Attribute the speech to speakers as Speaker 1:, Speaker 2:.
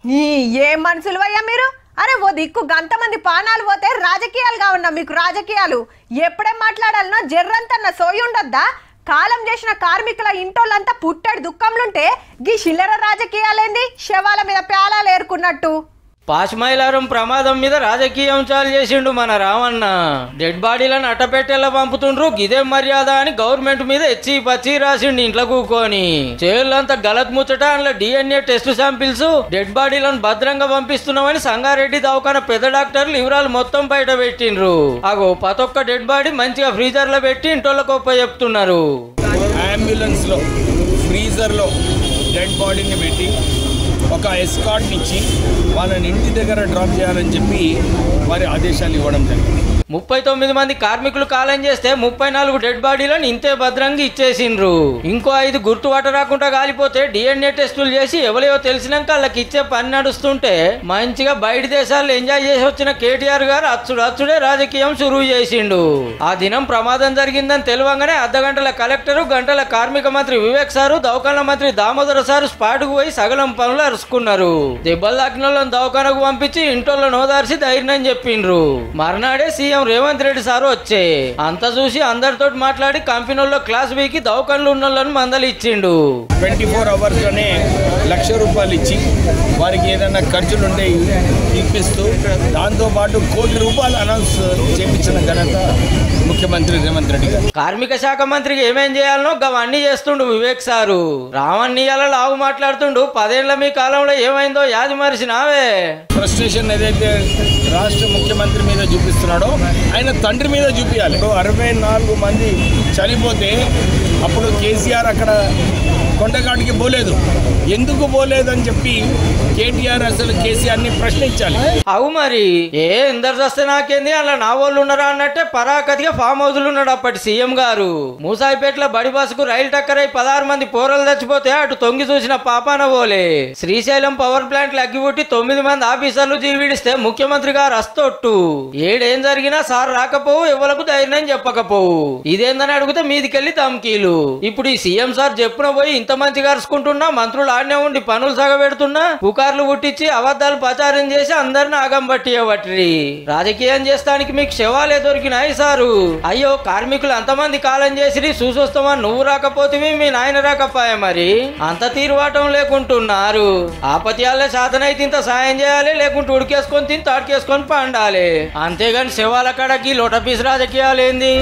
Speaker 1: ఏం మనుషులు అయ్యా మీరు? అరే ఓ దిక్కు గంతమంది పానాలు పోతే రాజకీయాలుగా ఉన్నా మీకు రాజకీయాలు ఎప్పుడేం మాట్లాడాలనో జర్రంతన్న సోయి ఉండొద్దా? కాలం చేసిన కార్మికుల ఇంటోళ్ళంతా పుట్టడి దుఃఖంలుంటే గీ చిల్లర రాజకీయాలేంది శవాల మీద ప్యాలాలు ఏరుకున్నట్టు?
Speaker 2: పాశ్మైలారం ప్రమాదం మీద రాజకీయ అంశాలు చేసిండు మన రావన్న. డెడ్ బాడీలను అట్టపెట్టేలా పంపుతుండ్రు, గిదేం మర్యాద అని గవర్నమెంట్ మీద ఎచ్చి పచ్చి రాసిండు ఇంట్లో కూకొని. చేతులంతా గలత్ ముచ్చట, అందులో DNA టెస్ట్ శాంపిల్స్, డెడ్ బాడీలను భద్రంగా పంపిస్తున్నామని సంగారెడ్డి దవాఖాన పెద్ద డాక్టర్లు వివరాలు మొత్తం బయట పెట్టిండ్రు. అగో ప్రతొక్క డెడ్ బాడీ మంచిగా ఫ్రీజర్ లో పెట్టి ఇంటోళ్ళ గొప్ప చెప్తున్నారు.
Speaker 3: అంబులెన్స్ లో ఫ్రీజర్ లో డెడ్ బాడీని పెట్టి ఒక ఎస్కార్ట్ని ఇచ్చి వాళ్ళని ఇంటి దగ్గర డ్రాప్ చేయాలని చెప్పి వారి ఆదేశాలు ఇవ్వడం జరిగింది.
Speaker 2: 39 మంది కార్మికులు కాలం చేస్తే 34 డెడ్ బాడీలను ఇంతే భద్రంగా ఇచ్చేసిండ్రు. ఇంకో 5 గుర్తు రాకుండా కాలిపోతే DNA టెస్టులు చేసి ఎవరో తెలిసినాక వాళ్ళకి ఇచ్చే పని నడుస్తుంటే మంచిగా బయట దేశాల్లో ఎంజాయ్ చేసి వచ్చిన కేటీఆర్ గారు అచ్చుడే రాజకీయం సురువు చేసిండు. ఆ దినం ప్రమాదం జరిగిందని తెలియగానే అర్ధగంటల కలెక్టరు, గంటల కార్మిక మంత్రి వివేక్ సారు, దవాఖాన మంత్రి దామోదర సారు స్పాట్కు పోయి సగలం పనులు అరుచుకున్నారు. దెబ్బలు తాకిన వాళ్ళని దవాఖానకు పంపించి ఇంటోళ్ళని ఓదార్చి ధైర్యం చెప్పిండ్రు. మర్నాడే సీఎం రేవంత్ రెడ్డి సారు వచ్చే అంత చూసి అందరితో మాట్లాడి కంపెనీల్లో క్లాస్ వీకి దవాఖానలు ఉన్న వాళ్ళని మందలు ఇచ్చిండు.
Speaker 3: 24 hours లోనే ₹1,00,000 ఇచ్చి వారికి ఏదైనా ఖర్చులు ఉంటే ఇప్పిస్తూ దాంతోపాటు ₹1,00,00,000 అనౌన్స్ చేయించిన ఘనత ముఖ్యమంత్రి రేవంత్ రెడ్డి గారు.
Speaker 2: కార్మిక శాఖ మంత్రికి ఏమేం చేయాలనో అవన్నీ చేస్తుండు వివేక్ సారు. రావణ్ణియాల లావు మాట్లాడుతుండు, 10 ఏళ్ల మీ కాలంలో ఏమైందో యాది మరిచినావే.
Speaker 3: ఫ్రస్ట్రేషన్ ఏదైతే రాష్ట్ర ముఖ్యమంత్రి మీద చూపిస్తున్నాడో ఆయన తండ్రి మీద చూపించాలి. 64 మంది చనిపోతే అప్పుడు కేసీఆర్ అక్కడ కొండగాడికి పోలేదు, ఎందుకు పోలేదని చెప్పి కేటీఆర్ అసలు కేసీఆర్ని ప్రశ్నించాలి.
Speaker 2: అవు మరి ఎందరు వస్తే నాకేంది, అలా నా వాళ్ళు ఉన్నారా అన్నట్టే పరాకతిగా ఫామ్ హౌస్లు ఉన్నాడు అప్పటి సీఎం గారు. మూసాయిపేటలో బడి బస్సుకు రైలు టక్కరై 16 మంది పోరలు చచ్చిపోతే అటు తొంగి చూసిన పాపాన పోలే. శ్రీశైలం పవర్ ప్లాంట్ అగ్గిపుట్టి 9 మంది ఆఫీసర్లు జీవిడిస్తే ముఖ్యమంత్రి గారు అస్తొట్టు. ఏడేం జరిగినా సార్ రాకపోవు, ఎవరికి ధైర్యం చెప్పకపోవు. ఇదేందని అడిగితే మీదికెళ్ళి ధమ్కీలు. ఇప్పుడు ఈ సీఎం సార్ చెప్పున పోయి ఇంత మంచిగా అరుచుకుంటున్నా, మంత్రులు ఆడనే ఉండి పనులు సగబెడుతున్నా, పుకార్లు పుట్టించి అబద్ధాలు ప్రచారం చేసి అందరిని ఆగం పట్టియబట్టి రాజకీయం చేస్తానికి మీకు శవాలే దొరికినాయి సారు. అయ్యో కార్మికులు అంతమంది కాలం చేసి చూసొస్తామని నువ్వు రాకపోతే మీ నాయన రాకపోయా, మరి అంత తీరువాటం లేకుంటున్నారు. ఆపత్యాలే శాతనైతే ఇంత సాయం చేయాలి, లేకుంటే ఉడికేసుకొని తిని తాటికేసుకొని పండాలి. అంతేగాని శవాల కాడకి లోటపీస్ రాజకీయాలు ఏంది?